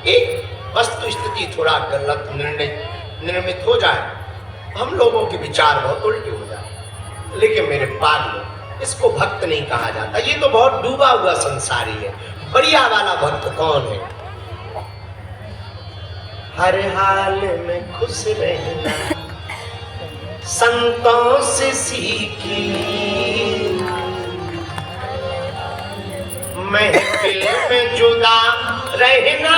एक वस्तु स्थिति थोड़ा गलत निर्मित हो जाए, हम लोगों के विचार बहुत उल्टे हो जाए। लेकिन मेरे पागलों, इसको भक्त नहीं कहा जाता, ये तो बहुत डूबा हुआ संसारी है। बढ़िया वाला भक्त कौन है? हर हाल में खुश रहना संतों से सीखी, महफिल में जुदा रहना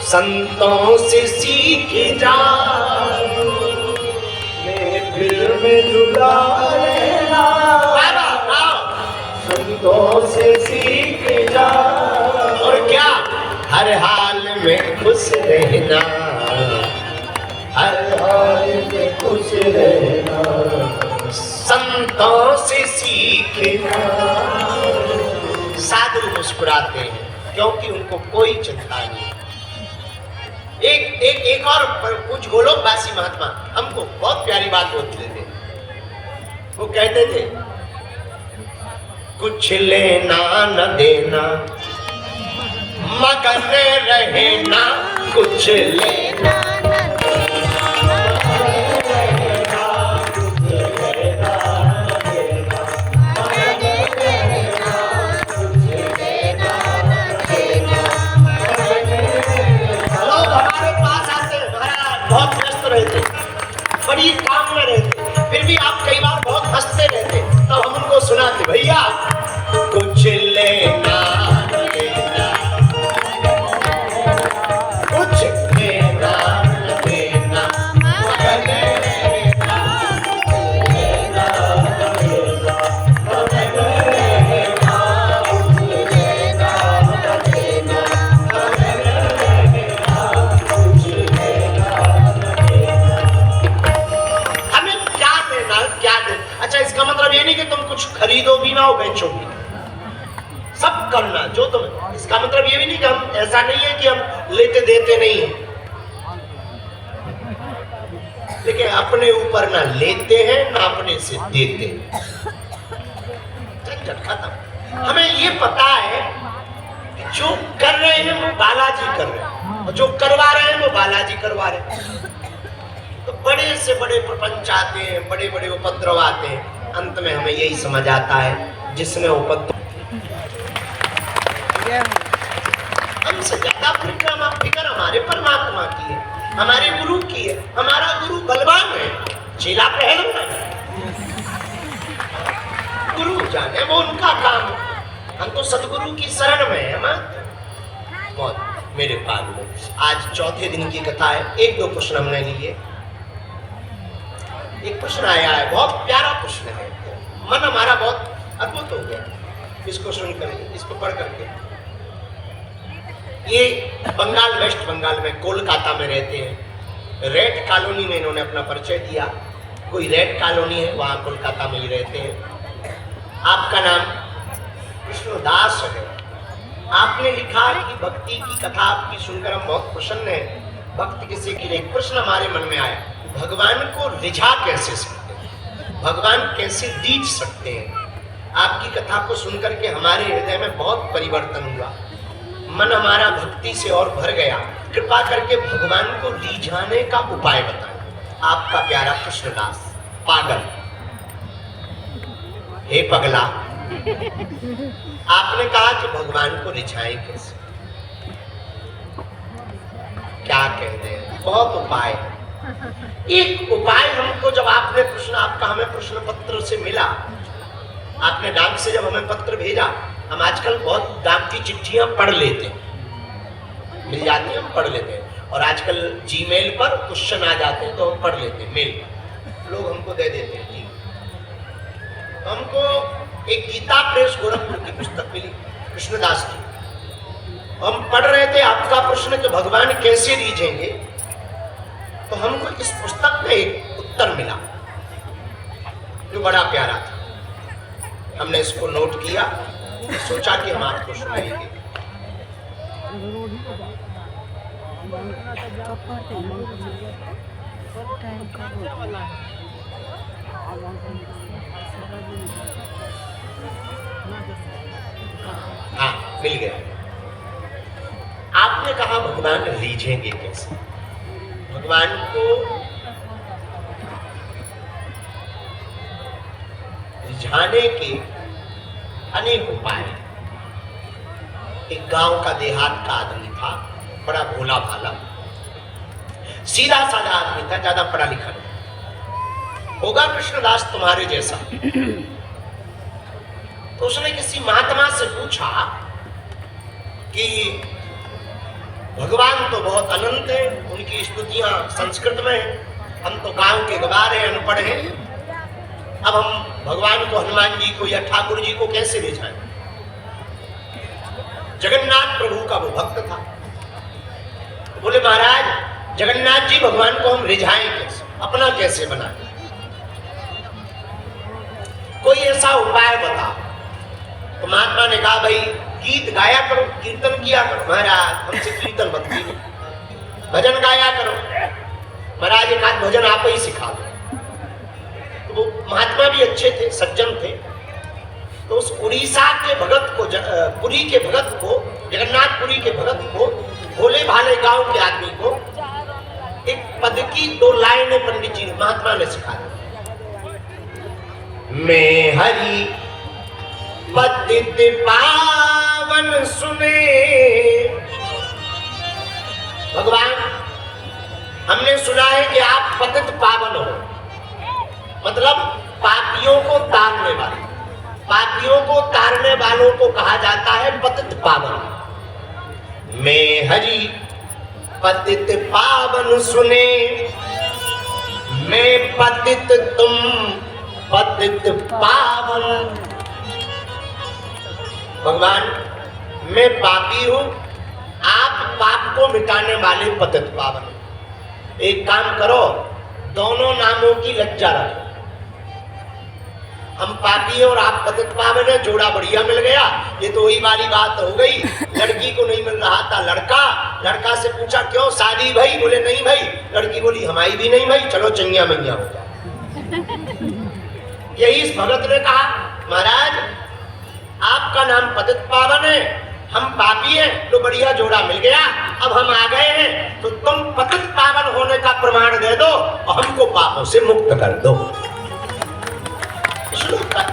संतों से सीख जा, महफिल में जुदा रहना संतों से सीख जा। और क्या? हर हाल में खुश रहना, हर हाल में खुश रहना संतों से सीखना। साधु मुस्कुराते हैं क्योंकि उनको कोई चिंता नहीं। एक और कुछ गोलोकवासी महात्मा हमको बहुत प्यारी बात बोलते थे। वो कहते थे, कुछ लेना न देना मगन रहना, कुछ लेना बड़ी काम में रहते, फिर भी आप कई बार बहुत हंसते रहते, तो हम उनको सुनाते, भैया कुछ लेना देना, कुछ लेना देना कुछ खरीदो भी ना हो बेचो भी, सब करना जो तुम। इसका मतलब ये भी नहीं कि हम, ऐसा नहीं है कि हम लेते देते नहीं है, लेकिन अपने ऊपर ना लेते हैं ना अपने से देते हैं। झंझट खत्म। हमें ये पता है कि जो कर रहे हैं वो बालाजी कर रहे हैं, और जो करवा रहे हैं वो बालाजी करवा रहे हैं। तो बड़े से बड़े प्रपंच आते हैं, बड़े बड़े उपद्रव आते हैं, अंत में हमें यही समझ आता है जिसने उपद्रव हमसे ज्यादा फिक्र हमारे परमात्मा की है, हमारे गुरु की है। हमारा गुरु बलवान है, चेला पहलवान है। गुरु जाने वो उनका काम है, हम तो सदगुरु की शरण में है। बहुत मेरे पास आज चौथे दिन की कथा है। एक दो प्रश्न हमने लिए। एक प्रश्न आया है, बहुत प्यारा प्रश्न है, मन हमारा बहुत अद्भुत हो गया इसको सुनकर, इसको पढ़ करके। ये बंगाल, वेस्ट बंगाल में कोलकाता में रहते हैं। रेड कॉलोनी में इन्होंने अपना परिचय दिया। कोई रेड कॉलोनी है, वहाँ कोलकाता में ही रहते हैं। आपका नाम कृष्णदास है। आपने लिखा कि भक्ति की कथा आपकी सुनकर हम बहुत प्रसन्न हैं। भक्ति किसी के लिए एक प्रश्न हमारे मन में आया, भगवान को रिझा कैसे सकते हैं, भगवान कैसे रीझ सकते हैं। आपकी कथा को सुनकर के हमारे हृदय में बहुत परिवर्तन हुआ, मन हमारा भक्ति से और भर गया। कृपा करके भगवान को रिझाने का उपाय बताएं। आपका प्यारा कृष्णदास। पागल, हे पगला, आपने कहा कि भगवान को रिझाएं कैसे, क्या कह रहे हैं? बहुत उपाय है। एक उपाय हमको, जब आपने प्रश्न, आपका हमें प्रश्न पत्र से मिला, आपने डाक से जब हमें पत्र भेजा, हम आजकल बहुत डाक की चिट्ठियां पढ़ लेते हैं, मिल जाती हैं, हम पढ़ लेते हैं। और आजकल जीमेल पर क्वेश्चन आ जाते हैं तो हम पढ़ लेते हैं, मेल पर लोग हमको दे देते हैं। हमको एक गीता प्रेस गोरखपुर की पुस्तक मिली कृष्णदास की। हम पढ़ रहे थे आपका प्रश्न कि भगवान कैसे रीझेंगे, तो हमको इस पुस्तक में एक उत्तर मिला जो बड़ा प्यारा था। हमने इसको नोट किया, सोचा कि हम आपको सुनाएंगे। हाँ, मिल गया। भगवान रीझेंगे कैसे? भगवान को रिझाने के अनेक उपाय। एक गांव का देहात का आदमी था, बड़ा भोला भाला, सीधा साधा आदमी था, ज्यादा पढ़ा लिखा नहीं। होगा कृष्णदास तुम्हारे जैसा। तो उसने किसी महात्मा से पूछा कि भगवान तो बहुत अनंत है, उनकी स्तुतियां संस्कृत में है, हम तो गांव के गवार हैं, अनपढ़ हैं, अब हम भगवान को, हनुमान जी को या ठाकुर जी को कैसे रिझाएं? जगन्नाथ प्रभु का वो भक्त था। तो बोले महाराज जगन्नाथ जी भगवान को हम रिझाएं कैसे, अपना कैसे बनाएं? कोई ऐसा उपाय बता। तो महात्मा ने कहा भाई गीत गाया करो, कीर्तन किया करो। महाराज हमसे कीर्तन बनती नहीं, भजन गाया करो। महाराज एक आध भजन आप ही सिखा दो। तो वो महात्मा भी अच्छे थे, सज्जन थे। तो उस उड़ीसा के भगत को, पुरी के भगत को, जगन्नाथपुरी के भगत को, भोले भाले गांव के आदमी को एक पद की 2 लाइनें पंडित जी ने, महात्मा ने सिखा दी। मैं हरि पतित पावन सुने। भगवान हमने सुना है कि आप पतित पावन हो, मतलब पापियों को तारने वाले। पापियों को तारने वालों को कहा जाता है पतित पावन। मैं हरि पतित पावन सुने, मैं पतित तुम पतित पावन। भगवान मैं पापी हूं, आप पाप को मिटाने वाले पतित पावन। एक काम करो, दोनों नामों की लज्जा रखो। हम पापी हैं और आप पतित पावन है, जोड़ा बढ़िया मिल गया। ये तो वही वाली बात हो गई, लड़की को नहीं मिल रहा था लड़का, लड़का से पूछा क्यों शादी भाई? बोले नहीं भाई। लड़की बोली हमारी भी नहीं भाई, चलो चंगिया मैया हो जाए। यही इस भगत ने कहा महाराज आपका नाम पतित पावन है, हम पापी हैं, तो बढ़िया जोड़ा मिल गया, अब हम आ गए हैं, तो तुम पतित पावन होने का प्रमाण दे दो और हमको पापों से मुक्त कर दो।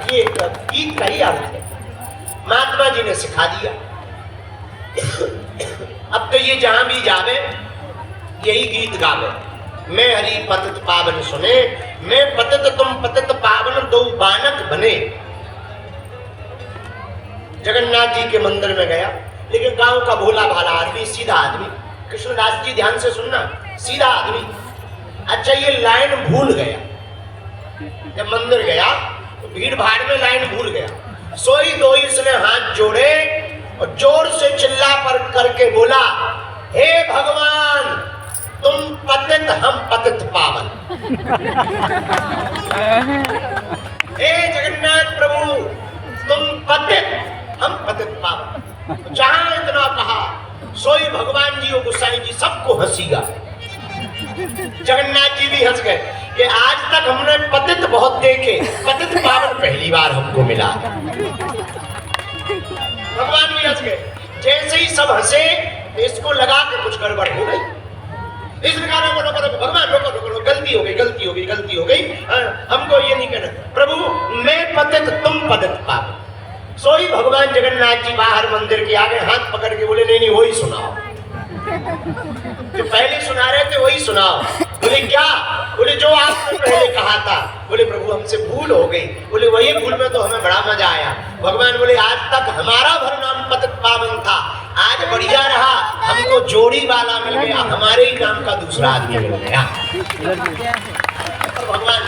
ये गीत का ही अर्थ है, महात्मा जी ने सिखा दिया। अब तो ये जहां भी जावे यही गीत गावे। मैं हरि पतित पावन सुने, मैं पतित तुम पतित पावन, 2 बानक बने। जगन्नाथ जी के मंदिर में गया, लेकिन गांव का भोला भाला आदमी, सीधा आदमी, कृष्णदास जी ध्यान से सुनना, सीधा आदमी। अच्छा ये लाइन भूल गया, जब मंदिर गया तो भीड़ भाड़ में लाइन भूल गया। सोई दो इसने हाथ जोड़े और जोर से चिल्ला पर करके बोला, हे भगवान तुम पतित हम पतित पावन। हे जगन्नाथ प्रभु तुम पतित हम पतित पावन। जहां इतना कहा सोई भगवान जी और गोसाई जी सबको हंसीगा। जगन्नाथ जी भी हंस गए कि आज तक हमने पतित बहुत देखे, पतित पावन पहली बार हमको मिला। भगवान भी हंस गए। जैसे ही सब हंसे इसको लगा कि कुछ गड़बड़ हो गई। इसने कहा रोको रोको रोको भगवान रोको रोको रोको, गलती हो गई गलती हो गई गलती हो गई, हमको ये नहीं कहना। प्रभु मैं पतित तुम पतित पावन। सोई भगवान जगन्नाथ जी बाहर मंदिर के आगे हाथ पकड़ के बोले नहीं नहीं वही सुनाओ, जो पहले सुना रहे थे वही सुनाओ। बोले क्या? बोले जो आपने पहले कहा था। बोले प्रभु हमसे भूल हो गई। बोले वही भूल में तो हमें बड़ा मजा आया। भगवान बोले आज तक हमारा भर नाम पतित पावन था, आज बढ़िया रहा, हमको जोड़ी वाला मिल गया, हमारे ही नाम का दूसरा आदमी मिल गया। भगवान